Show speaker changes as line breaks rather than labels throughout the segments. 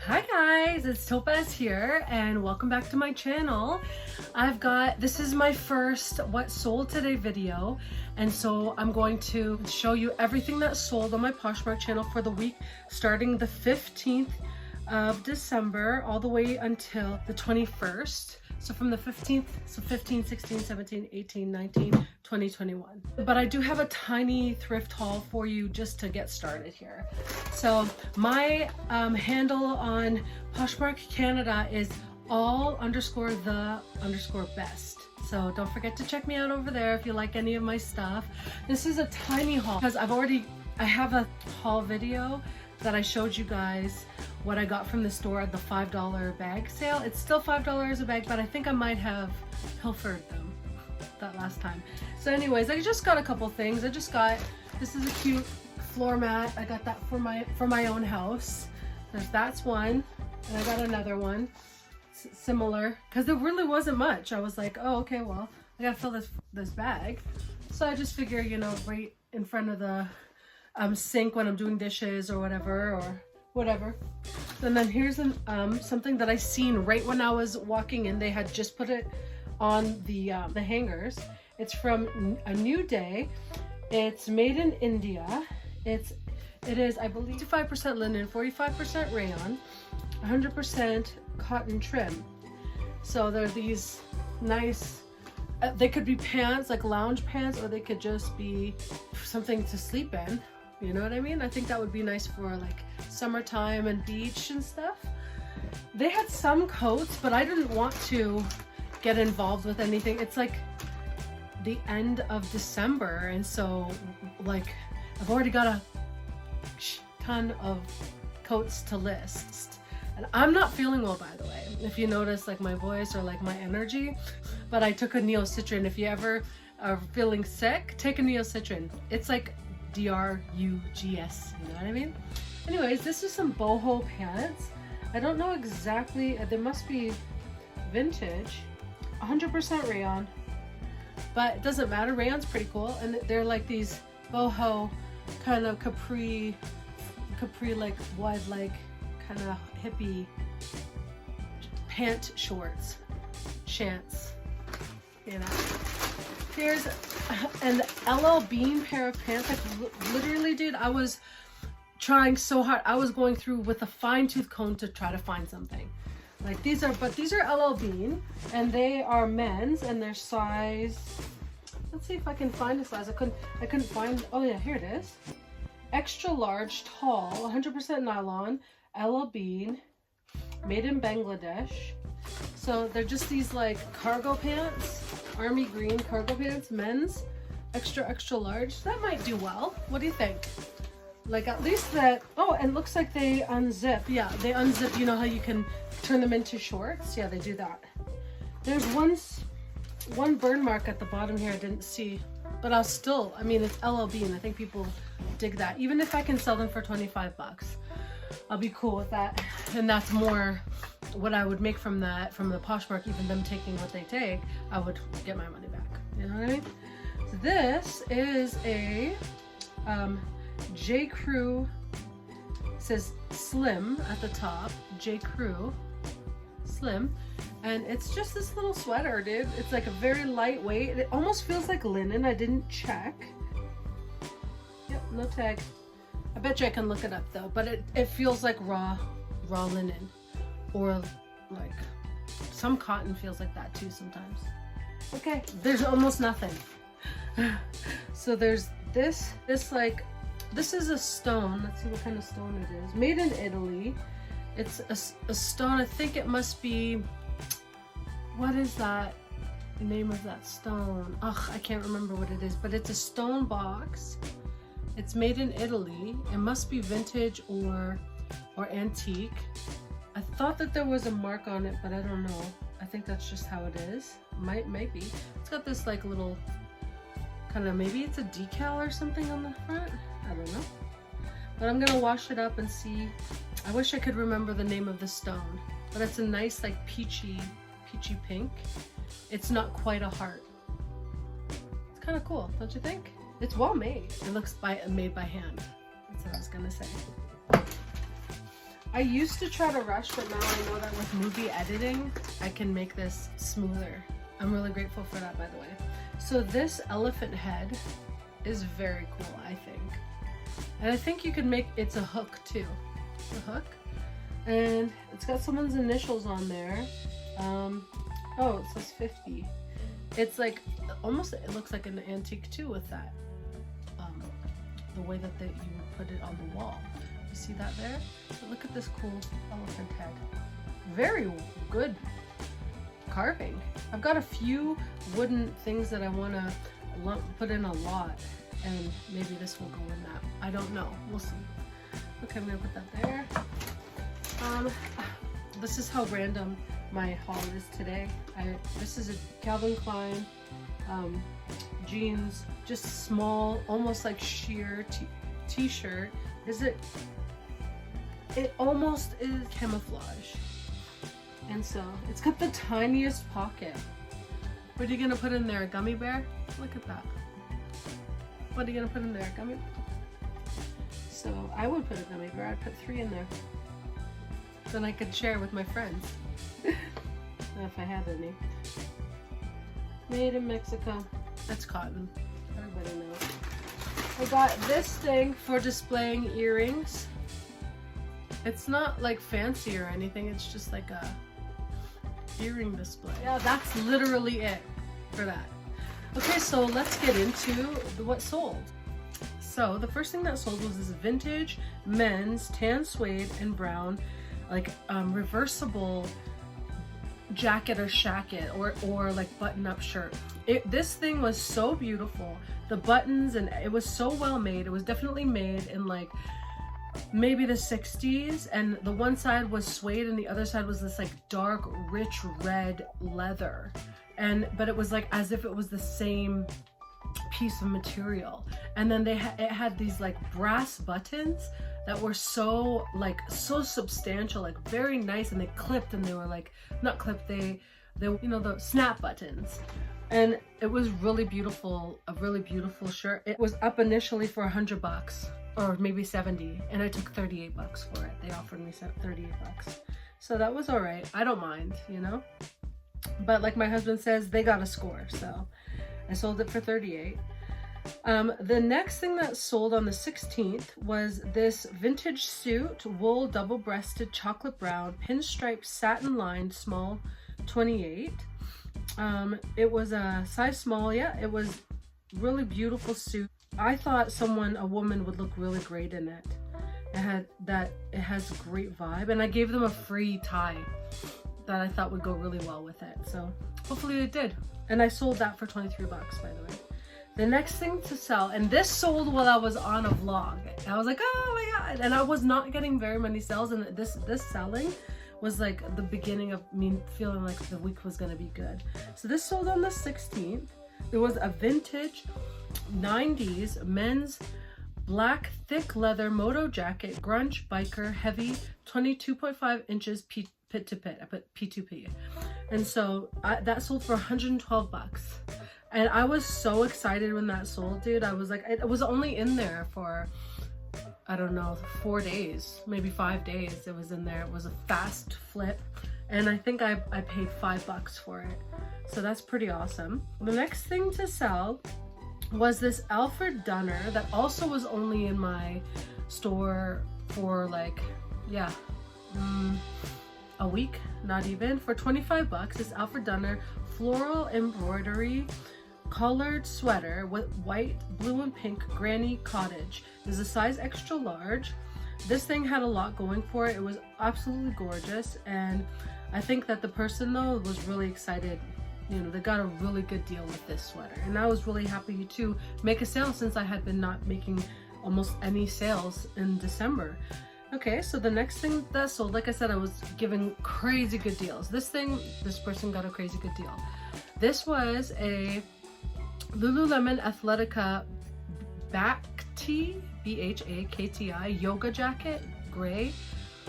Hi guys, it's Topaz here and welcome back to my channel. This is my first what sold today video, and so I'm going to show you everything that sold on my Poshmark channel for the week starting the 15th of December all the way until the 21st. So from the 15th, so 15, 16, 17, 18, 19, 20, 21. But I do have a tiny thrift haul for you just to get started here. So my handle on Poshmark Canada is all_the_best. So don't forget to check me out over there if you like any of my stuff. This is a tiny haul because I have a haul video that I showed you guys what I got from the store at the $5 bag sale. It's still $5 a bag, but I think I might have pilfered them that last time. So anyways, I just got a couple things. This is a cute floor mat. I got that for my own house. That's one, and I got another one similar because there really wasn't much. I was like, oh, okay, well, I gotta fill this bag. So I just figure, you know, right in front of the sink when I'm doing dishes or whatever. And then here's something that I seen right when I was walking in. They had just put it on the hangers. It's from A New Day. It's made in India. It is, I believe, 55% linen, 45% rayon, 100% cotton trim. So they're these nice, they could be pants, like lounge pants, or they could just be something to sleep in. You know what I mean? I think that would be nice for like summertime and beach and stuff. They had some coats, but I didn't want to get involved with anything. It's like the end of December, and so like I've already got a ton of coats to list. And I'm not feeling well, by the way, if you notice like my voice or like my energy, but I took a Neocitrin. If you ever are feeling sick, take a Neocitrin. It's like DRUGS, you know what I mean? Anyways, this is some boho pants. I don't know exactly, they must be vintage, 100% rayon, but it doesn't matter, rayon's pretty cool. And they're like these boho kind of capri like wide leg kind of hippie pant shorts, shants, you know. Here's an LL Bean pair of pants. Like literally, dude, I was trying so hard. I was going through with a fine-tooth comb to try to find something. Like these are LL Bean, and they are men's, and their size. Let's see if I can find a size. I couldn't find. Oh yeah, here it is. Extra large, tall, 100% nylon, LL Bean, made in Bangladesh. So they're just these like cargo pants, army green cargo pants, men's, extra large. That might do well. What do you think? Like at least that, oh, and looks like they unzip. Yeah, they unzip. You know how you can turn them into shorts? Yeah, they do that. There's one burn mark at the bottom here I didn't see, but I mean, it's LL Bean. I think people dig that. Even if I can sell them for 25 bucks, I'll be cool with that. And that's more what I would make from the Poshmark. Even them taking what they take, I would get my money back. You know what I mean? So this is a J. Crew, says slim at the top, J. Crew slim, and it's just this little sweater, dude. It's like a very lightweight. It almost feels like linen. I didn't check. Yep, no tag. I bet you I can look it up though, but it feels like raw linen, or like some cotton feels like that too sometimes. Okay, there's almost nothing. So there's this like, this is a stone. Let's see what kind of stone it is. Made in Italy. It's a stone. I think it must be, what is that name of that stone? Ugh, I can't remember what it is, but it's a stone box. It's made in Italy. It must be vintage or antique. I thought that there was a mark on it, but I don't know. I think that's just how it is. Might be. It's got this like little kind of, maybe it's a decal or something on the front. I don't know. But I'm gonna wash it up and see. I wish I could remember the name of the stone, but it's a nice like peachy pink. It's not quite a heart. It's kind of cool, don't you think? It's well made. It looks made by hand. That's what I was gonna say. I used to try to rush, but now I know that with movie editing, I can make this smoother. I'm really grateful for that, by the way. So this elephant head is very cool, I think. And I think you could make, it's a hook too. A hook. And it's got someone's initials on there. Oh, it says 50. It's like, almost, it looks like an antique too with that. The way that you would put it on the wall. You see that there? But look at this cool elephant head. Very good carving. I've got a few wooden things that I want to put in a lot, and maybe this will go in that. I don't know. We'll see. Okay, I'm gonna put that there. This is how random my haul is today. This is a Calvin Klein jeans, just small, almost like sheer t-shirt. It almost is camouflage. And so it's got the tiniest pocket. What are you gonna put in there? A gummy bear? Look at that. What are you gonna put in there? A gummy bear? So I would put a gummy bear. I'd put 3 in there. Then I could share with my friends. If I had any. Made in Mexico. That's cotton. Everybody knows. I got this thing for displaying earrings. It's not like fancy or anything. It's just like a earring display. Yeah, that's literally it for that. Okay, so let's get into what sold. So the first thing that sold was this vintage men's tan suede and brown, like reversible jacket or shacket or like button-up shirt. This thing was so beautiful. The buttons, and it was so well made. It was definitely made in like maybe the 60s, and the one side was suede and the other side was this like dark rich red leather, but it was like as if it was the same piece of material. And then it had these like brass buttons that were so substantial, like very nice, and they clipped, and they were like not clipped, they you know, the snap buttons. And it was really beautiful, a really beautiful shirt. It was up initially for $100 or maybe 70, and I took $38 for it. They offered me $38, so that was all right. I don't mind, you know, but like my husband says, they got a score, so I sold it for $38. The next thing that sold on the 16th was this vintage suit, wool double-breasted chocolate brown, pinstripe satin lined, small 28. It was a size small. Yeah, it was really beautiful suit. I thought a woman would look really great in it. It has a great vibe, and I gave them a free tie that I thought would go really well with it. So hopefully it did. And I sold that for $23, by the way. The next thing to sell, and this sold while I was on a vlog. I was like, oh my God. And I was not getting very many sales, and this selling was like the beginning of me feeling like the week was gonna be good. So this sold on the 16th. It was a vintage 90s men's black thick leather moto jacket, grunge biker, heavy, 22.5 inches pit to pit. I put P2P. And so that sold for $112. And I was so excited when that sold, dude. I was like, it was only in there for, I don't know, 4 days, maybe 5 days. It was in there. It was a fast flip, and I think I paid $5 for it. So that's pretty awesome. The next thing to sell was this Alfred Dunner that also was only in my store for like, yeah, a week, not even, for $25. This Alfred Dunner floral embroidery collared sweater with white, blue, and pink granny cottage. Is a size extra large. This thing had a lot going for it. It was absolutely gorgeous, and I think that the person though was really excited. You know, they got a really good deal with this sweater, and I was really happy to make a sale since I had been not making almost any sales in December. Okay, so the next thing that sold, like I said, I was giving crazy good deals. This person got a crazy good deal. This was a Lululemon Athletica Bhakti, B-H-A-K-T-I, yoga jacket, gray.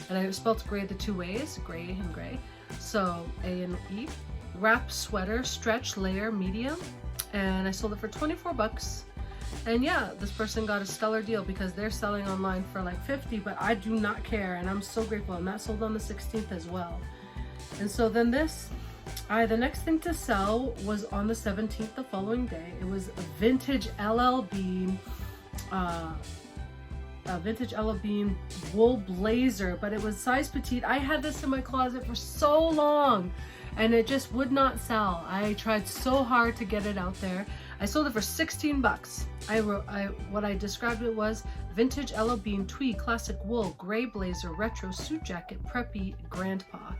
And I spelled gray the 2 ways, gray and gray. So A and E. Wrap sweater, stretch layer, medium. And I sold it for $24. And yeah, this person got a stellar deal because they're selling online for like 50, but I do not care, and I'm so grateful. And that sold on the 16th as well. And so then the next thing to sell was on the 17th, the following day. It was a vintage LL Bean, wool blazer, but it was size petite. I had this in my closet for so long and it just would not sell. I tried so hard to get it out there. I sold it for 16 bucks. What I described it was vintage LL Bean tweed classic wool gray blazer retro suit jacket preppy grandpa.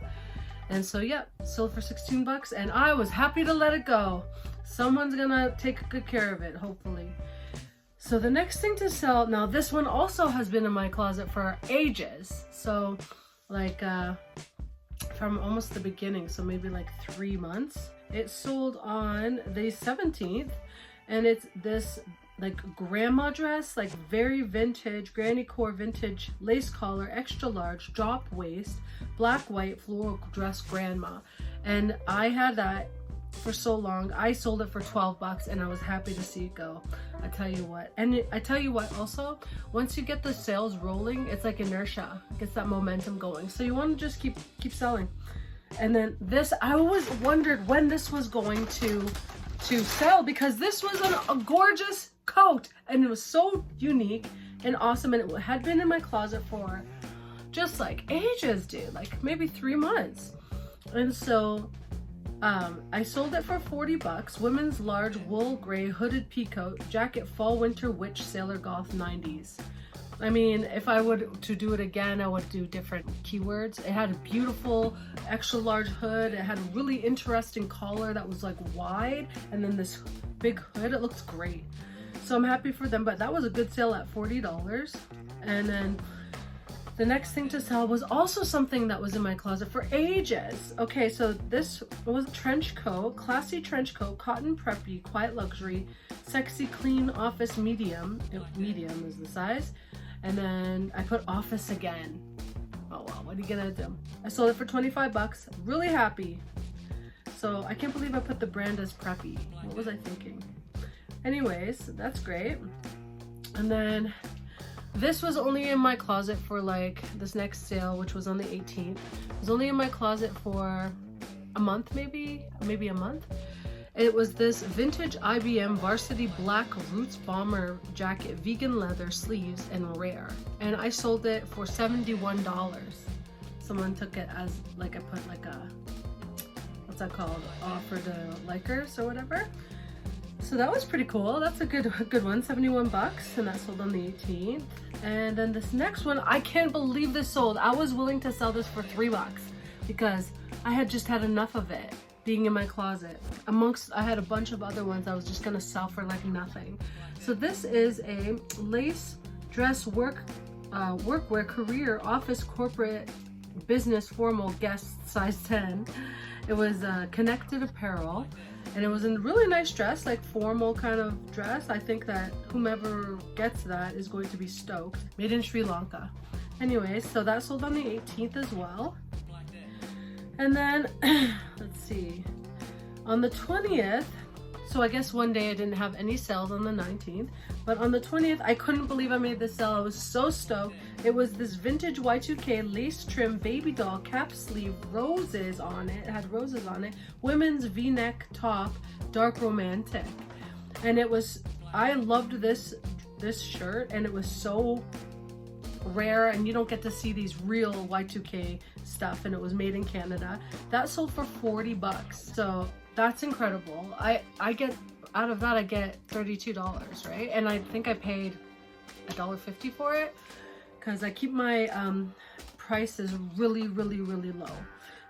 And so yeah, sold for 16 bucks and I was happy to let it go. Someone's gonna take good care of it, hopefully. So the next thing to sell, now this one also has been in my closet for ages. So like from almost the beginning, so maybe like 3 months. It sold on the 17th and it's this like grandma dress, like very vintage, granny core vintage lace collar, extra large, drop waist, black white floral dress grandma. And I had that for so long. I sold it for 12 bucks and I was happy to see it go. I tell you what. And I tell you what also, once you get the sales rolling, it's like inertia. It gets that momentum going. So you want to just keep selling. And then this, I always wondered when this was going to sell because this was a gorgeous coat and it was so unique and awesome, and it had been in my closet for just like ages, dude, like maybe 3 months. And so I sold it for 40 bucks. Women's large wool gray hooded peacoat jacket, fall winter witch sailor goth 90s. I mean, if I would to do it again, I would do different keywords. It had a beautiful extra large hood. It had a really interesting collar that was like wide, and then this big hood. It looks great. So I'm happy for them, but that was a good sale at $40. And then the next thing to sell was also something that was in my closet for ages. Okay, so this was a trench coat, classy trench coat, cotton preppy, quiet luxury, sexy clean office medium. Medium is the size. And then I put office again. Oh well, what are you gonna do? I sold it for 25 bucks, really happy. So I can't believe I put the brand as preppy. What was I thinking? Anyways, that's great. And then this was only in my closet for like this next sale, which was on the 18th. It was only in my closet for a month, maybe a month. It was this vintage IBM varsity black roots bomber jacket, vegan leather sleeves and rare. And I sold it for $71. Someone took it as like, I put like a, what's that called? Offer to likers or whatever. So that was pretty cool. That's a good one, 71 bucks, and that sold on the 18th. And then this next one, I can't believe this sold. I was willing to sell this for 3 bucks because I had just had enough of it being in my closet. I had a bunch of other ones I was just gonna sell for like nothing. So this is a lace dress workwear career office corporate business formal guest size 10. It was connected apparel. And it was a really nice dress, like formal kind of dress. I think that whomever gets that is going to be stoked. Made in Sri Lanka. Anyways, so that sold on the 18th as well. And then, let's see, on the 20th, so I guess one day I didn't have any sales on the 19th, but on the 20th, I couldn't believe I made this sale. I was so stoked. It was this vintage Y2K lace trim baby doll cap sleeve, roses on it. It had roses on it. Women's V-neck top, dark romantic. And it was, I loved this shirt, and it was so rare, and you don't get to see these real Y2K stuff, and it was made in Canada. That sold for 40 bucks. So that's incredible. I get, out of that I get $32, right? And I think I paid $1.50 for it because I keep my prices really low.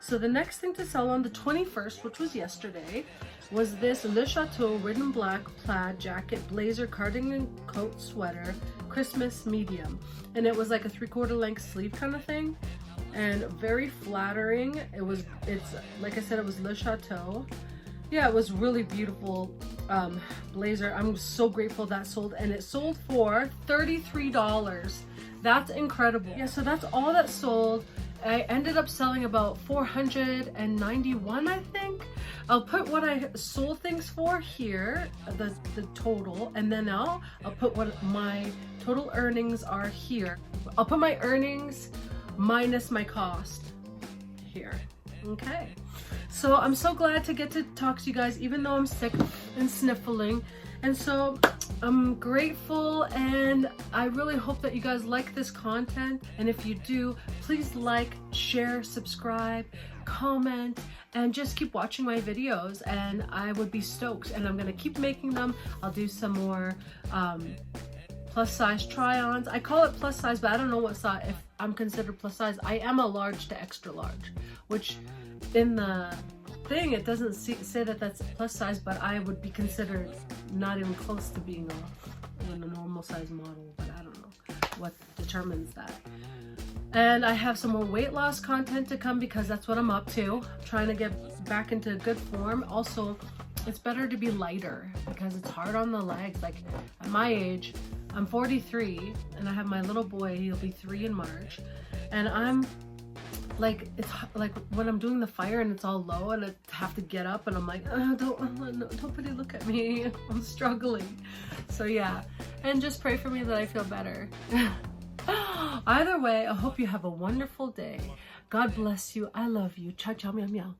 So the next thing to sell on the 21st, which was yesterday, was this Le Chateau ridden black plaid jacket, blazer, cardigan coat, sweater, Christmas medium. And it was like a 3/4 length sleeve kind of thing, and very flattering. It's like I said, it was Le Chateau. Yeah, it was really beautiful blazer. I'm so grateful that sold, and it sold for $33. That's incredible. Yeah, so that's all that sold. I ended up selling about 491, I think. I'll put what I sold things for here, the total, and then I'll put what my total earnings are here. I'll put my earnings minus my cost here. Okay. So I'm so glad to get to talk to you guys, even though I'm sick and sniffling. And so I'm grateful, and I really hope that you guys like this content. And if you do, please like, share, subscribe, comment, and just keep watching my videos, and I would be stoked. And I'm gonna keep making them. I'll do some more plus size try-ons. I call it plus size, but I don't know what size, if I'm considered plus size. I am a large to extra large, which in the thing it doesn't say that that's plus size, but I would be considered not even close to being a normal size model, but I don't know what determines that. And I have some more weight loss content to come, because that's what I'm up to. I'm trying to get back into good form. Also, it's better to be lighter because it's hard on the legs. Like at my age, I'm 43 and I have my little boy, he'll be 3 in March, and I'm like, it's like when I'm doing the fire and it's all low and I have to get up and I'm like, don't nobody look at me, I'm struggling. So yeah, and just pray for me that I feel better. Either way, I hope you have a wonderful day. God bless you. I love you. Ciao, ciao, meow, meow.